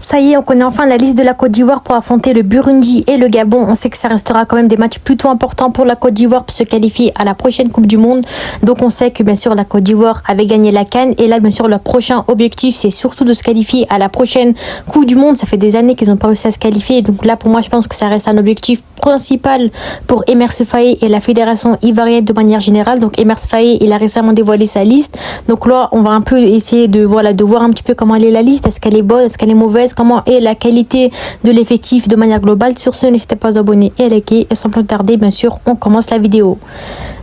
Ça y est, on connaît enfin la liste de la Côte d'Ivoire pour affronter le Burundi et le Gabon. On sait que ça restera quand même des matchs plutôt importants pour la Côte d'Ivoire pour se qualifier à la prochaine Coupe du Monde. Donc on sait que bien sûr la Côte d'Ivoire avait gagné la CAN et là bien sûr leur prochain objectif c'est surtout de se qualifier à la prochaine Coupe du Monde. Ça fait des années qu'ils n'ont pas réussi à se qualifier. Donc là pour moi je pense que ça reste un objectif principal pour Emerse Faé et la fédération ivoirienne de manière générale. Donc Emerse Faé, il a récemment dévoilé sa liste. Donc là on va un peu essayer de voir un petit peu comment elle est la liste. Est-ce qu'elle est bonne, est-ce qu'elle est mauvaise, comment est la qualité de l'effectif de manière globale. Sur ce, n'hésitez pas à vous abonner et à liker. Et sans plus tarder, bien sûr, on commence la vidéo.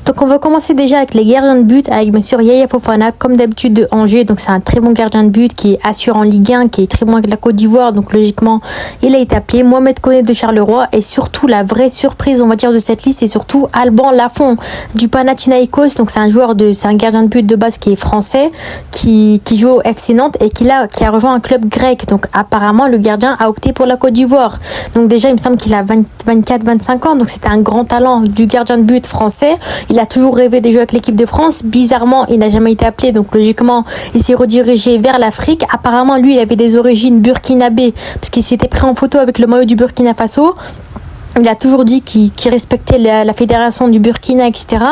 Donc on va commencer déjà avec les gardiens de but, avec bien sûr Yaya Fofana, comme d'habitude de Angers. Donc c'est un très bon gardien de but qui est assuré en Ligue 1, qui est très bon avec la Côte d'Ivoire. Donc logiquement, il a été appelé. Mohamed Koné de Charleroi. Et surtout, la vraie surprise, on va dire, de cette liste, c'est surtout Alban Lafont du Panathinaikos. Donc c'est un gardien de but de base qui est français, qui joue au FC Nantes et qui a rejoint un club grec. Donc apparemment, le gardien a opté pour la Côte d'Ivoire. Donc déjà, il me semble qu'il a 24-25 ans. Donc c'était un grand talent du gardien de but français. Il a toujours rêvé de jouer avec l'équipe de France. Bizarrement, il n'a jamais été appelé. Donc, logiquement, il s'est redirigé vers l'Afrique. Apparemment, lui, il avait des origines burkinabées parce qu'il s'était pris en photo avec le maillot du Burkina Faso. Il a toujours dit qu'il respectait la fédération du Burkina, etc.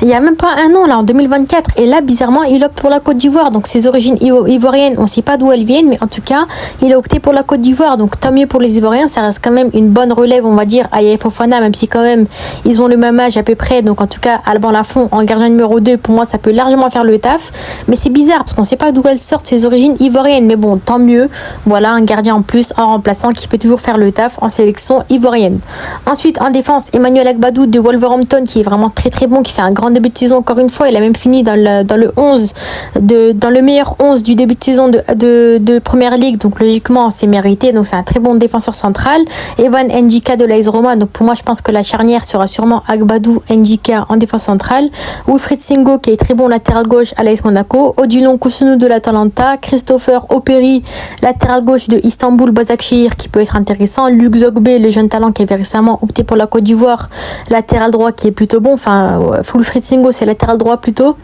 Il n'y a même pas un an, là, en 2024. Et là, bizarrement, il opte pour la Côte d'Ivoire. Donc, ses origines ivoiriennes, on ne sait pas d'où elles viennent. Mais en tout cas, il a opté pour la Côte d'Ivoire. Donc, tant mieux pour les Ivoiriens. Ça reste quand même une bonne relève, on va dire, à Yaya Fofana. Même si, quand même, ils ont le même âge à peu près. Donc, en tout cas, Alban Lafont, en gardien numéro 2, pour moi, ça peut largement faire le taf. Mais c'est bizarre parce qu'on ne sait pas d'où elles sortent, ses origines ivoiriennes. Mais bon, tant mieux. Voilà, un gardien en plus, en remplaçant, qui peut toujours faire le taf en sélection ivoirienne. Ensuite, en défense, Emmanuel Agbadou de Wolverhampton qui est vraiment très très bon, qui fait un grand début de saison encore une fois. Il a même fini dans le meilleur 11 du début de saison de Première Ligue. Donc logiquement, c'est mérité. Donc c'est un très bon défenseur central. Evan Ndjika de l'AS Roma. Donc pour moi, je pense que la charnière sera sûrement Agbadou Ndjika en défense centrale. Wilfried Singo qui est très bon latéral gauche à l'AS Monaco. Odilon Kousounou de l'Atalanta. Christopher Operi, latéral gauche de Istanbul Başakşehir qui peut être intéressant. Luc Zogbe, le jeune talent qui avait récemment opté pour la Côte d'Ivoire, latéral droit qui est plutôt bon. Enfin, Wilfried Singo, c'est latéral droit plutôt.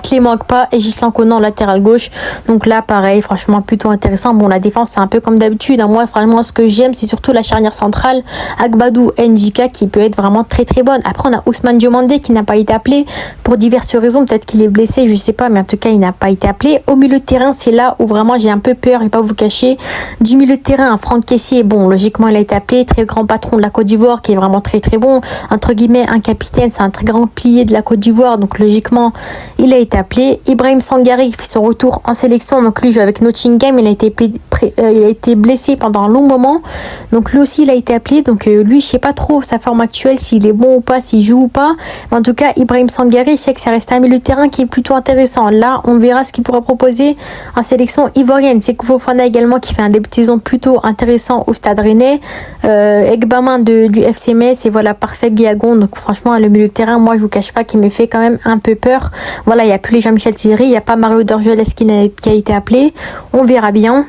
Clément Agpa et Gislain Conan latéral gauche. Donc là pareil, franchement plutôt intéressant. Bon, la défense c'est un peu comme d'habitude. Moi franchement ce que j'aime c'est surtout la charnière centrale Agbadou Ndjika qui peut être vraiment très très bonne. Après on a Ousmane Diomandé qui n'a pas été appelé pour diverses raisons. Peut-être qu'il est blessé, je sais pas, mais en tout cas il n'a pas été appelé. Au milieu de terrain c'est là où vraiment j'ai un peu peur, je vais pas vous cacher. Du milieu de terrain, Franck Kessié, bon logiquement il a été appelé, très grand patron de la Côte d'Ivoire qui est vraiment très très bon. Entre guillemets un capitaine, c'est un très grand pilier de la Côte d'Ivoire. Donc logiquement il a été appelé. Ibrahim Sangare qui fait son retour en sélection. Donc lui joue avec Nottingham. Il a été blessé pendant un long moment. Donc lui aussi il a été appelé. Donc lui je sais pas trop sa forme actuelle, s'il est bon ou pas, s'il joue ou pas. Mais en tout cas Ibrahim Sangare, je sais que ça reste un milieu de terrain qui est plutôt intéressant. Là on verra ce qu'il pourra proposer en sélection ivoirienne. C'est Fofana également qui fait un début de saison plutôt intéressant au Stade Rennais. Egbamin du FC Metz et voilà Parfait Guiagon. Donc franchement le milieu de terrain, moi je vous cache pas qu'il me fait quand même un peu peur. Voilà, il n'y a plus les Jean-Michel Thierry, il n'y a pas Mario Dorgeles qui a été appelé. On verra bien.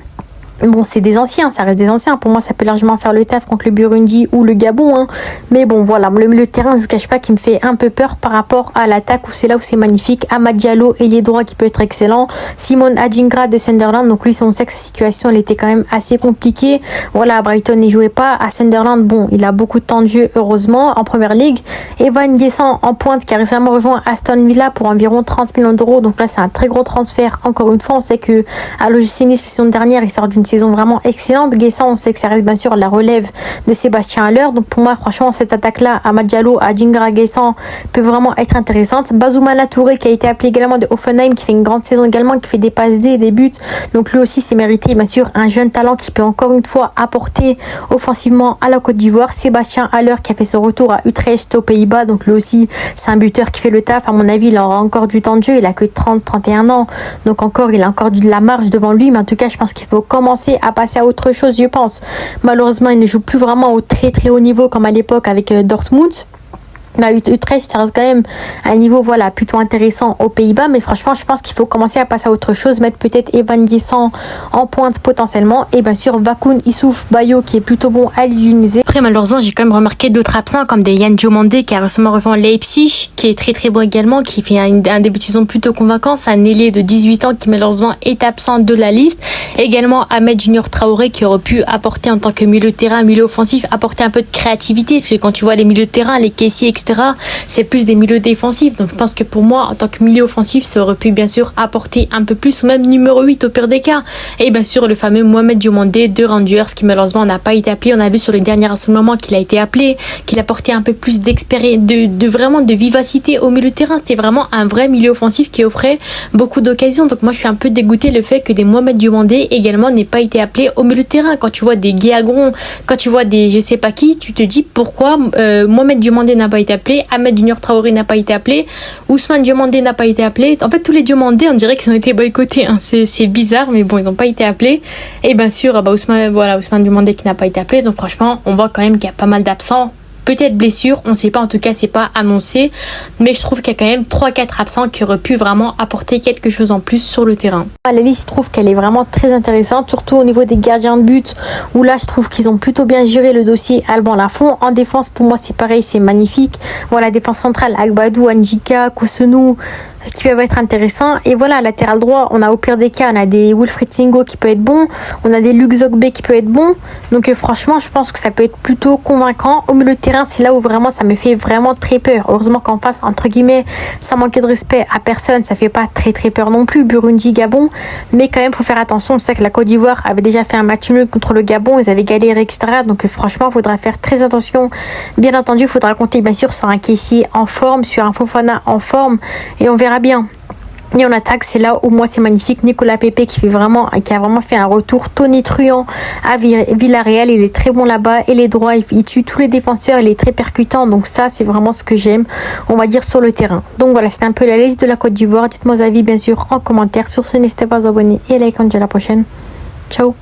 Bon, c'est des anciens, ça reste des anciens. Pour moi, ça peut largement faire le taf contre le Burundi ou le Gabon. Mais bon, voilà, le milieu de terrain, je ne vous cache pas qu'il me fait un peu peur par rapport à l'attaque où c'est là où c'est magnifique. Amad Diallo, ailier droit qui peut être excellent. Simon Adjingra de Sunderland. Donc lui, on sait que sa situation, elle était quand même assez compliquée. Voilà, à Brighton, il jouait pas. À Sunderland, bon, il a beaucoup de temps de jeu, heureusement, en Première Ligue. Evan Guessant en pointe qui a récemment rejoint Aston Villa pour environ 30 millions d'euros. Donc là, c'est un très gros transfert. Encore une fois, on sait que à l'OGC Nice, la saison dernière, il sort d'une saison vraiment excellente. Guessant, on sait que ça reste bien sûr la relève de Sébastien Haller. Donc pour moi, franchement, cette attaque-là, Amad Diallo, Adjingra, Guessant, peut vraiment être intéressante. Bazoumana Touré qui a été appelé également de Hoffenheim, qui fait une grande saison également, qui fait des passes D, des buts. Donc lui aussi, c'est mérité. Bien sûr, un jeune talent qui peut encore une fois apporter offensivement à la Côte d'Ivoire. Sébastien Haller qui a fait son retour à Utrecht aux Pays-Bas. Donc lui aussi, c'est un buteur qui fait le taf. À mon avis, il aura encore du temps de jeu. Il a que 30-31 ans. Donc encore, il a encore de la marge devant lui. Mais en tout cas, je pense qu'il faut commencer à passer à autre chose, je pense. Malheureusement, il ne joue plus vraiment au très très haut niveau comme à l'époque avec Dortmund. Bah, Utrecht, ça reste quand même un niveau voilà, plutôt intéressant aux Pays-Bas, mais franchement, je pense qu'il faut commencer à passer à autre chose, mettre peut-être Evan Diessant en pointe potentiellement, et bien sûr Bakun Issouf Bayo qui est plutôt bon à l'utiliser. Après, malheureusement, j'ai quand même remarqué d'autres absents comme des Yann Diomandé qui a récemment rejoint Leipzig, qui est très très bon également, qui fait un début de saison plutôt convaincant. C'est un ailier de 18 ans qui malheureusement est absent de la liste. Également Ahmed Junior Traoré qui aurait pu apporter en tant que milieu de terrain, milieu offensif, apporter un peu de créativité, parce que quand tu vois les milieux de terrain, les caissiers, etc., c'est plus des milieux défensifs. Donc je pense que pour moi, en tant que milieu offensif, ça aurait pu bien sûr apporter un peu plus, ou même numéro 8 au pire des cas. Et bien sûr le fameux Mohamed Diomandé de Rangers qui malheureusement n'a pas été appelé. On a vu sur les derniers rassemblements qu'il a été appelé, qu'il apportait un peu plus d'expérience, vraiment de vivacité au milieu de terrain. C'était vraiment un vrai milieu offensif qui offrait beaucoup d'occasions. Donc moi je suis un peu dégoûté le fait que des Mohamed Diomandé également n'aient pas été appelés au milieu de terrain. Quand tu vois des Guéagron, quand tu vois des je sais pas qui, tu te dis pourquoi Mohamed Diomandé n'a pas été appelé, Ahmed Junior Traoré n'a pas été appelé, Ousmane Diomandé n'a pas été appelé. En fait, tous les Diomandé, on dirait qu'ils ont été boycottés. Hein. C'est bizarre, mais bon, ils n'ont pas été appelés. Et bien sûr, Ousmane Diomandé qui n'a pas été appelé. Donc franchement, on voit quand même qu'il y a pas mal d'absents. Peut-être blessure, on ne sait pas, en tout cas c'est pas annoncé, mais je trouve qu'il y a quand même 3-4 absents qui auraient pu vraiment apporter quelque chose en plus sur le terrain. La liste, je trouve qu'elle est vraiment très intéressante, surtout au niveau des gardiens de but, où là je trouve qu'ils ont plutôt bien géré le dossier Alban Lafont. En défense, pour moi c'est pareil, c'est magnifique. Voilà, défense centrale, Agbadou, Anjika, Kosenou, qui peuvent être intéressants. Et voilà, latéral droit, on a au pire des cas, on a des Wilfried Singo qui peut être bon, on a des Luc Zogbe qui peut être bon. Donc franchement, je pense que ça peut être plutôt convaincant. Au milieu de terrain, c'est là où vraiment ça me fait vraiment très peur. Heureusement qu'en face, entre guillemets, sans manquer de respect à personne, ça fait pas très très peur non plus. Burundi, Gabon, mais quand même, faut faire attention. On sait que la Côte d'Ivoire avait déjà fait un match nul contre le Gabon, ils avaient galéré, etc. Donc franchement, il faudra faire très attention. Bien entendu, il faudra compter bien sûr sur un caissier en forme, sur un Fofana en forme, et on verra bien. Et en attaque, c'est là où moi c'est magnifique. Nicolas Pepe qui a vraiment fait un retour tonitruant à Villarreal. Il est très bon là-bas. Et les droits, il tue tous les défenseurs. Il est très percutant. Donc ça, c'est vraiment ce que j'aime, on va dire, sur le terrain. Donc voilà, c'était un peu la liste de la Côte d'Ivoire. Dites-moi vos avis, bien sûr, en commentaire. Sur ce, n'hésitez pas à vous abonner et like. On se dit à la prochaine. Ciao.